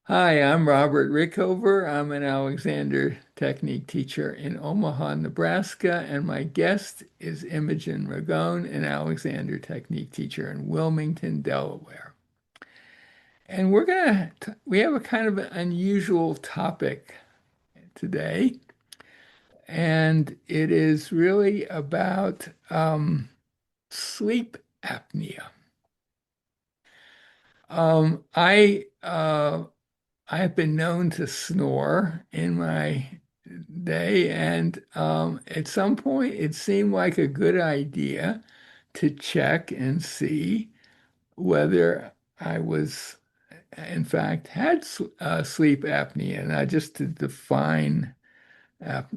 Hi, I'm Robert Rickover. I'm an Alexander Technique teacher in Omaha, Nebraska, and my guest is Imogen Ragone, an Alexander Technique teacher in Wilmington, Delaware. And we have a kind of an unusual topic today, and it is really about sleep apnea. I've been known to snore in my day, and at some point it seemed like a good idea to check and see whether I was, in fact, had sleep apnea. Now, just to define, I'll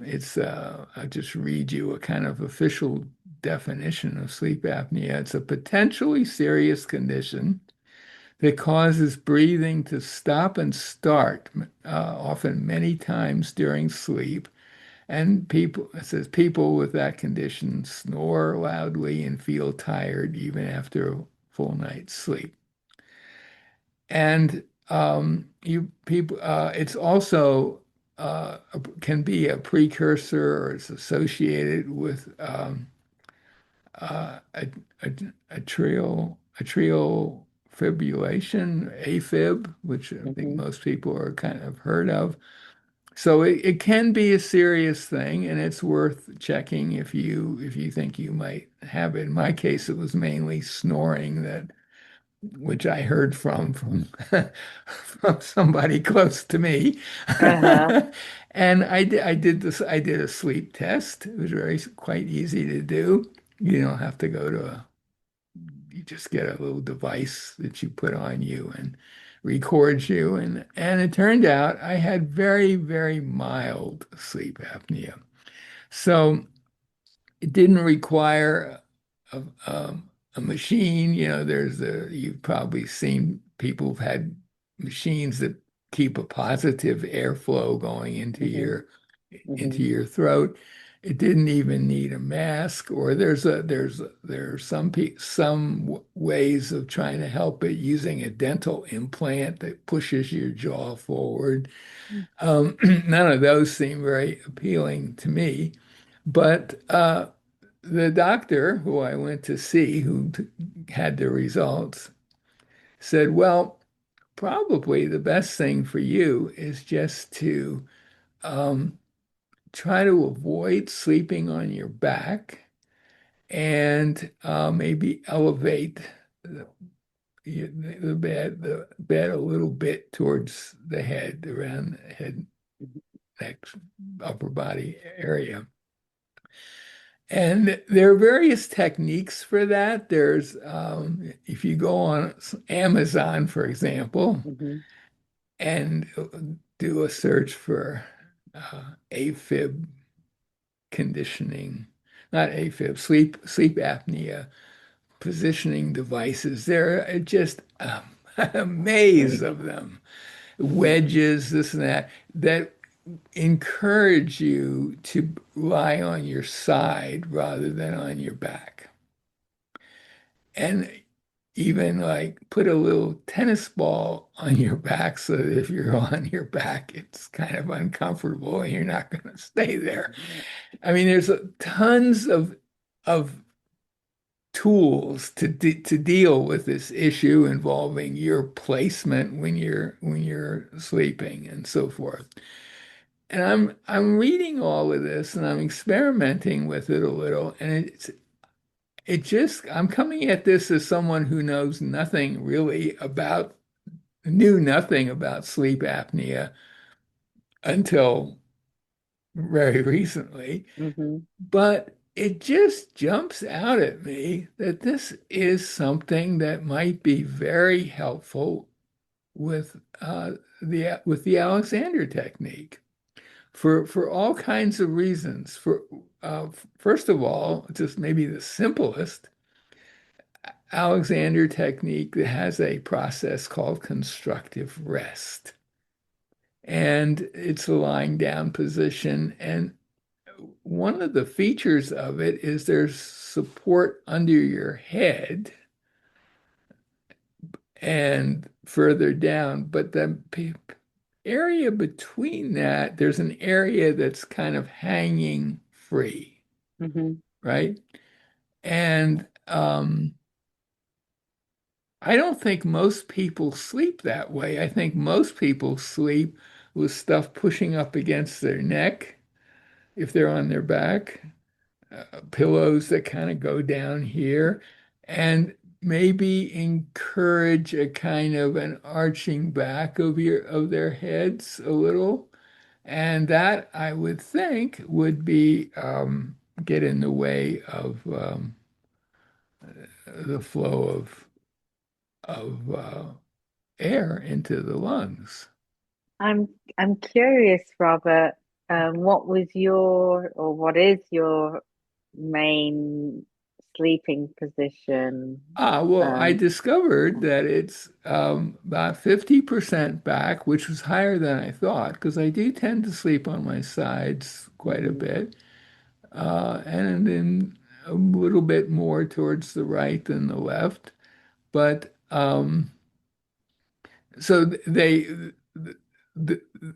just read you a kind of official definition of sleep apnea. It's a potentially serious condition that causes breathing to stop and start, often many times during sleep. And it says people with that condition snore loudly and feel tired even after a full night's sleep. And it's also can be a precursor or it's associated with a, a, atrial fibrillation, AFib, which I think Hmm. most people are kind of heard of. So it can be a serious thing, and it's worth checking if you think you might have it. In my case, it was mainly snoring that which I heard from somebody close to me. Uh-huh. And I did a sleep test. It was very quite easy to do. You don't have to go to you just get a little device that you put on you and records you. And it turned out I had very, very mild sleep apnea. So it didn't require a machine. You've probably seen people who've had machines that keep a positive airflow going Hmm. into Hmm. your throat. It didn't even need a mask, or there are some ways of trying to help it using a dental implant that pushes your jaw forward. None of those seem very appealing to me, but the doctor who I went to see, had the results, said, "Well, probably the best thing for you is just to um, try to avoid sleeping on your back and maybe elevate the, the bed a little bit towards the head, around the head, neck, upper body area." And there are various techniques for that. If you go on Amazon, for example, Hmm. and do a search for AFib conditioning, not AFib, sleep apnea positioning devices. There are just a maze of them, wedges, this and that encourage you to lie on your side rather than on your back. And even like put a little tennis ball on your back so that if you're on your back, it's kind of uncomfortable and you're not going to stay there. I mean, there's tons of tools to deal with this issue involving your placement when you're sleeping and so forth. And I'm reading all of this and I'm experimenting with it a little, and it just I'm coming at this as someone who knew nothing about sleep apnea until very recently. Hmm. But it just jumps out at me that this is something that might be very helpful with with the Alexander technique for all kinds of reasons. First of all, just maybe the simplest, Alexander technique that has a process called constructive rest. And it's a lying down position. And one of the features of it is there's support under your head and further down, but then area between that, there's an area that's kind of hanging free, Hmm. right? And I don't think most people sleep that way. I think most people sleep with stuff pushing up against their neck if they're on their back, pillows that kind of go down here, and maybe encourage a kind of an arching back of their heads a little. And that I would think would be get in the way of the flow of air into the lungs. I'm I'm curious, Robert, what was your or what is your main sleeping position? Well, I Um, discovered that it's about 50% back, which was higher than I thought, because I do tend to sleep on my sides quite a mhm. bit, and then a little bit more towards the right than the left. But so the,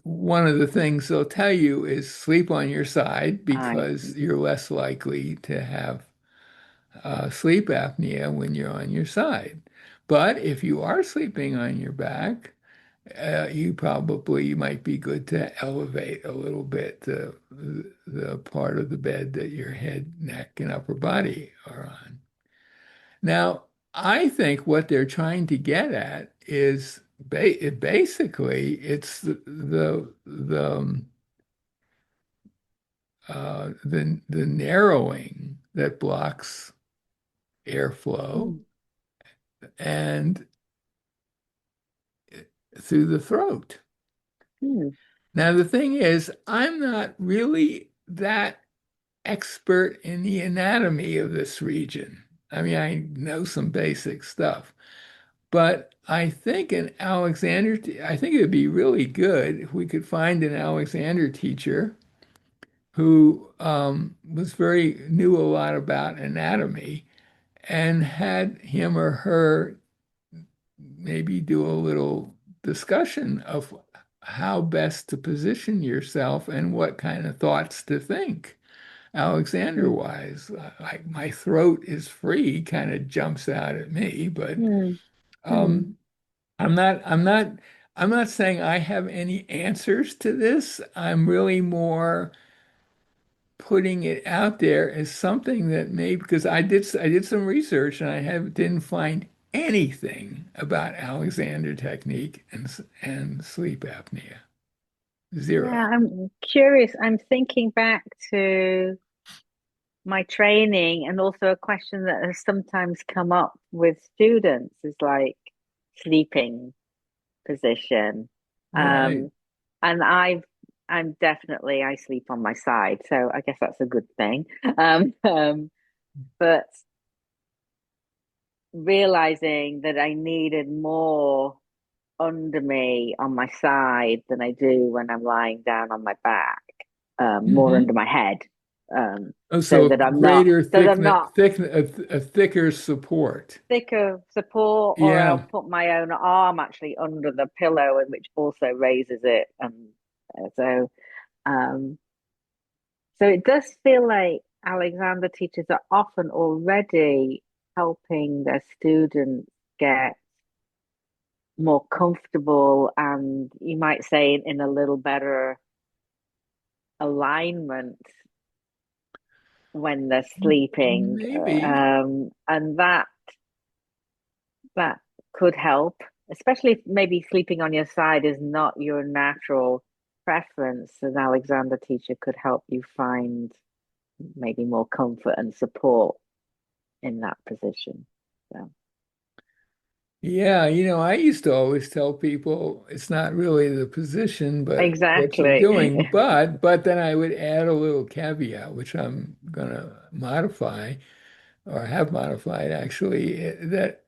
one of the things they'll tell you is sleep on your side I because see. you're less likely to have sleep apnea when you're on your side. But if you are sleeping on your back, you might be good to elevate a little bit the part of the bed that your head, neck, and upper body are on. Now, I think what they're trying to get at is basically it's the narrowing that blocks airflow Mm, and through the throat. mm, Now, the thing is, I'm not really that expert in the anatomy of this region. I mean, I know some basic stuff, but I think it would be really good if we could find an Alexander teacher who knew a lot about anatomy and had him or her maybe do a little discussion of how best to position yourself and what kind of thoughts to think. Alexander mm, wise, like my throat is free kind of jumps out at me, but mm, mm. um, I'm not, I'm not, I'm not saying I have any answers to this. I'm really more putting it out there as something that maybe because I did some research and didn't find anything about Alexander technique and sleep apnea. Yeah, Zero. I'm curious. I'm thinking back to my training and also a question that has sometimes come up with students is like sleeping position. Right. Um, and I'm definitely I sleep on my side, so I guess that's a good thing. But realizing that I needed more under me on my side than I do when I'm lying down on my back, more under Hmm. my head, Oh, so so that I'm not greater so that I'm thickness, not a thicker support. thicker support, or Yeah. I'll put my own arm actually under the pillow, and which also raises it, and so um, so it does feel like Alexander teachers are often already helping their students get more comfortable and you might say in a little better alignment when they're sleeping, Maybe. and that could help, especially if maybe sleeping on your side is not your natural preference. An Alexander teacher could help you find maybe more comfort and support in that position. So Yeah, I used to always tell people it's not really the position, but what you're exactly. doing. But then I would add a little caveat, which I'm gonna modify or have modified actually, that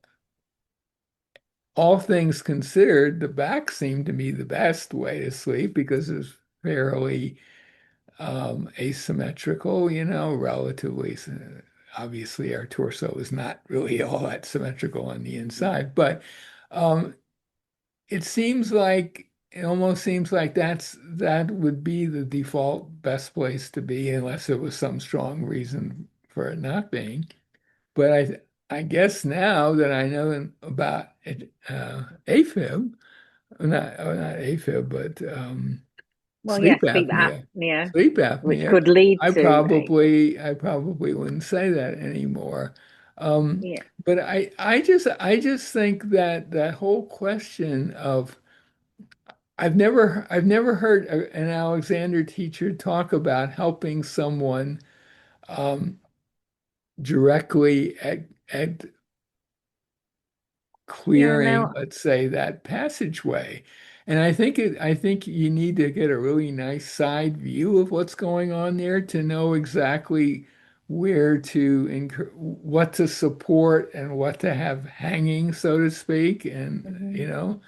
all things considered, the back seemed to me the best way to sleep because it's fairly asymmetrical, relatively. Obviously, our torso is not really all that symmetrical on the inside, but um, it seems like it almost seems like that would be the default best place to be unless there was some strong reason for it not being. But I guess now that I know about it, AFib, not AFib, but Well, sleep yes, sleep apnea. apnea, Sleep which apnea. could lead to I probably wouldn't say that anymore. Um, yeah, but I just think that that whole question of I've never heard an Alexander teacher talk about helping someone um, directly at yeah. clearing, No, let's say, that passageway. And I think you need to get a really nice side view of what's going on there to know exactly where to what to support and what to have hanging, so to speak. And mhm.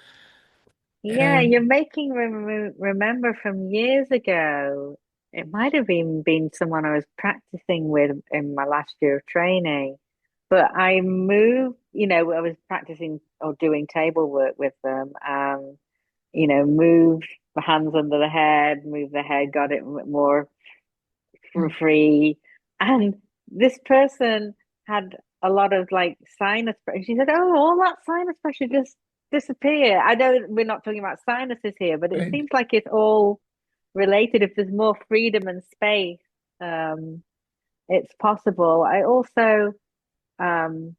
Yeah, you're and making remember from years ago. It might have been someone I was practicing with in my last year of training, but I moved. I was practicing or doing table work with them. Moved the hands under the head, moved the head, got it more for free. And this person had a lot of like sinus pressure. She said, "Oh, all that sinus pressure just disappear." I know we're not talking about sinuses here, but it right. seems like it's all related. If there's more freedom and space, um, it's possible. I also, um,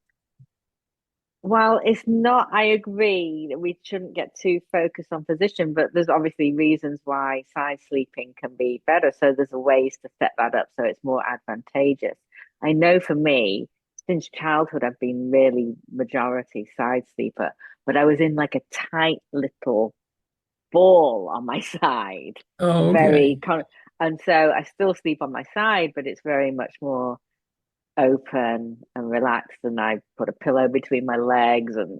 while it's not, I agree that we shouldn't get too focused on position, but there's obviously reasons why side sleeping can be better. So there's ways to set that up so it's more advantageous. I know for me, since childhood, I've been really majority side sleeper, but I was in like a tight little ball on my side, Oh, very okay. con and so I still sleep on my side, but it's very much more open and relaxed, and I put a pillow between my legs, and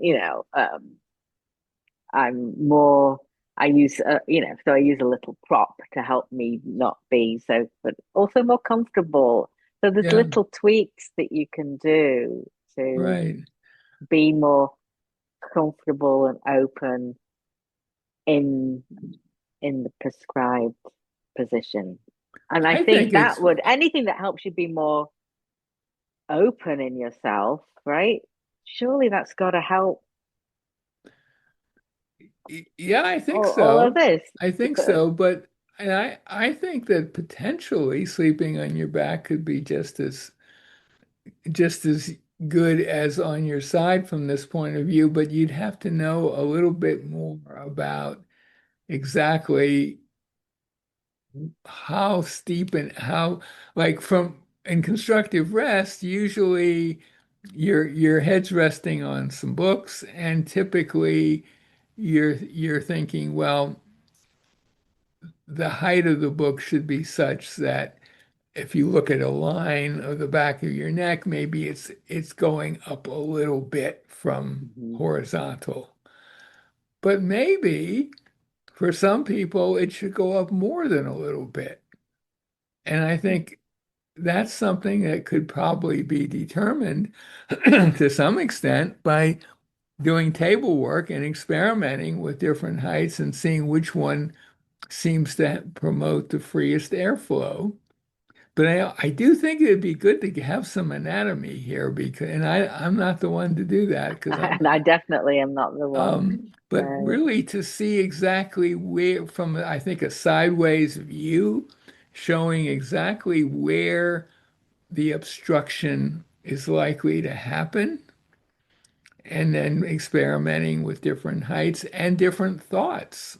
I'm more. I use so I use a little prop to help me not be so, but also more comfortable. So there's Yeah, little tweaks that you can do to right. be more comfortable and open in the prescribed position. And I I think think that it's would anything that helps you be more open in yourself, right? Surely that's got to help yeah, I think all of so. this. I think so, but and I think that potentially sleeping on your back could be just as good as on your side from this point of view, but you'd have to know a little bit more about exactly how steep and how like from in constructive rest, usually your head's resting on some books and typically you're thinking, well, the height of the book should be such that if you look at a line of the back of your neck, maybe it's going up a little bit from Mhm. horizontal. But maybe for some people it should go up more than a little bit. And I think that's something that could probably be determined to some extent by doing table work and experimenting with different heights and seeing which one seems to promote the freest airflow. But I do think it'd be good to have some anatomy here because, and I'm not the one to do that because I'm And I definitely am not the one. but So, really to see exactly where, from I think a sideways view, showing exactly where the obstruction is likely to happen, and then experimenting with different heights and different thoughts.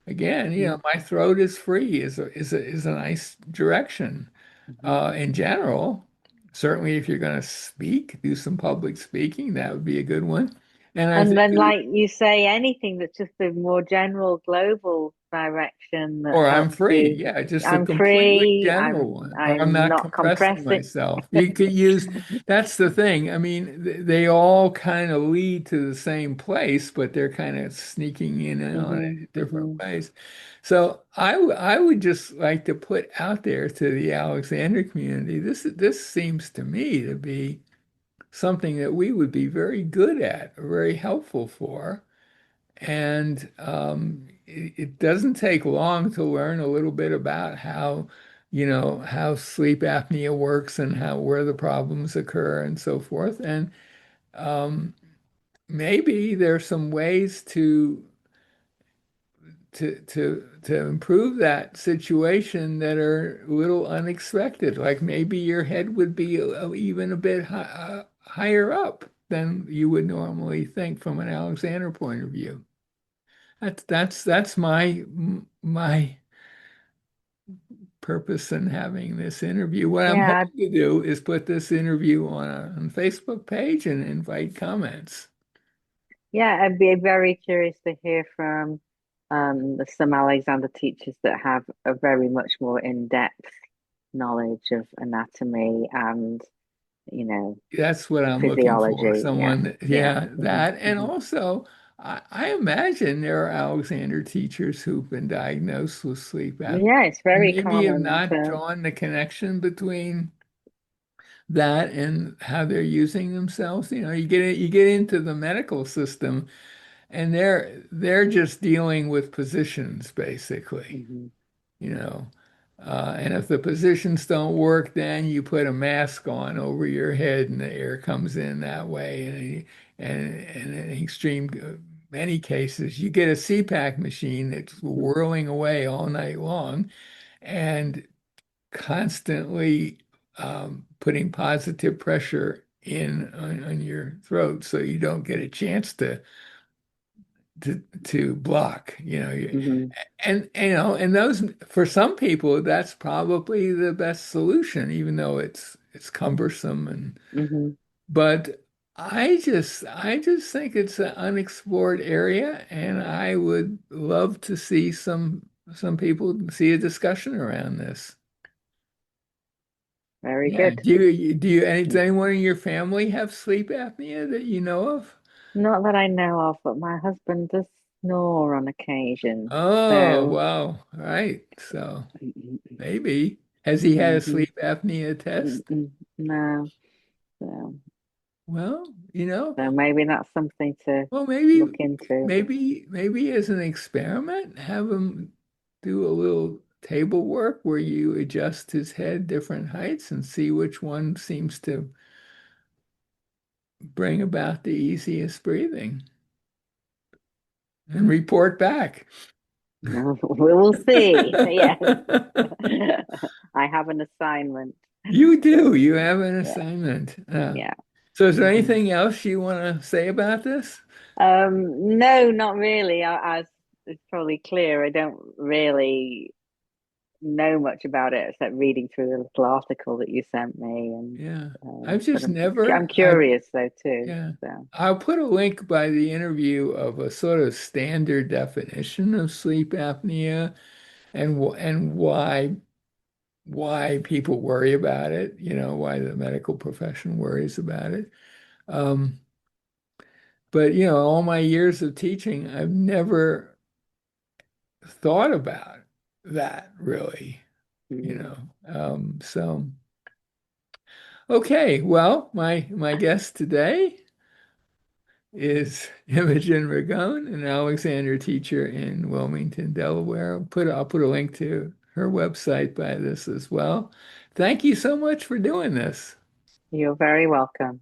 Again, mhm, my throat is free is a nice direction. mhm. In general, certainly if you're going to speak, do some public speaking, that would be a good one. And I And think, then, like you say, anything that's just a more general global direction that or I'm helps free. you. Yeah, just a I'm completely free. I'm general one. Or I'm I'm not not compressing compressing. myself. You could use, that's the thing. I mean, they all kind of lead to the same place, but they're kind of sneaking in and on it Hmm. in different Hmm. ways. So I would just like to put out there to the Alexander community, this seems to me to be something that we would be very good at, very helpful for. And it doesn't take long to learn a little bit about how, how sleep apnea works and how where the problems occur and so forth. And um, maybe there's some ways to improve that situation that are a little unexpected. Like maybe your head would be even a bit higher up than you would normally think from an Alexander point of view. That's my purpose in having this interview. What I'm Yeah, hoping to do is put this interview on Facebook page and invite comments. yeah, I'd be very curious to hear from some Alexander teachers that have a very much more in-depth knowledge of anatomy and, you know, That's what I'm looking for. physiology. Yeah, Someone that, yeah. yeah, Hmm. that. And Hmm. also, I imagine there are Alexander teachers who've been diagnosed with sleep apnea. Yeah, it's very Maybe have common not to. drawn the connection between that and how they're using themselves. You get into the medical system and they're just dealing with positions basically. Mhm. you know. And if the positions don't work, then you put a mask on over your head and the air comes in that way. And in extreme, many cases, you get a CPAC machine that's whirling away all night long and constantly putting positive pressure in on your throat so you don't get a chance to block. Mhm. And those for some people that's probably the best solution, even though it's cumbersome and Mhm. but I just think it's an unexplored area, and I would love to see some people see a discussion around this. Very Yeah. good. Does anyone in your family have sleep apnea that you know of? Not that I know of, but my husband does snore on occasion. Oh, So, wow. Right. So maybe. Has he had a mhm. sleep apnea test? No. So, Well, so maybe that's something to well, look into. maybe as an experiment, have him do a little table work where you adjust his head different heights and see which one seems to bring about the easiest breathing and report back. No, we will see. Yes. I have an assignment. You do. You have an Yeah, assignment. yeah. So is there Hmm. anything else you want to say about this? No, not really. As it's probably clear, I don't really know much about it except reading through the little article that you sent me, and Yeah. I've but just I'm never, I've, curious though too. yeah. So. I'll put a link by the interview of a sort of standard definition of sleep apnea and why people worry about it, why the medical profession worries about it. Um, but all my years of teaching, I've never thought about that really, you Mm. know. So okay, well, my guest today is Imogen Ragone, an Alexander teacher in Wilmington, Delaware. I'll put a link to her website by this as well. Thank you so much for doing this. You're very welcome.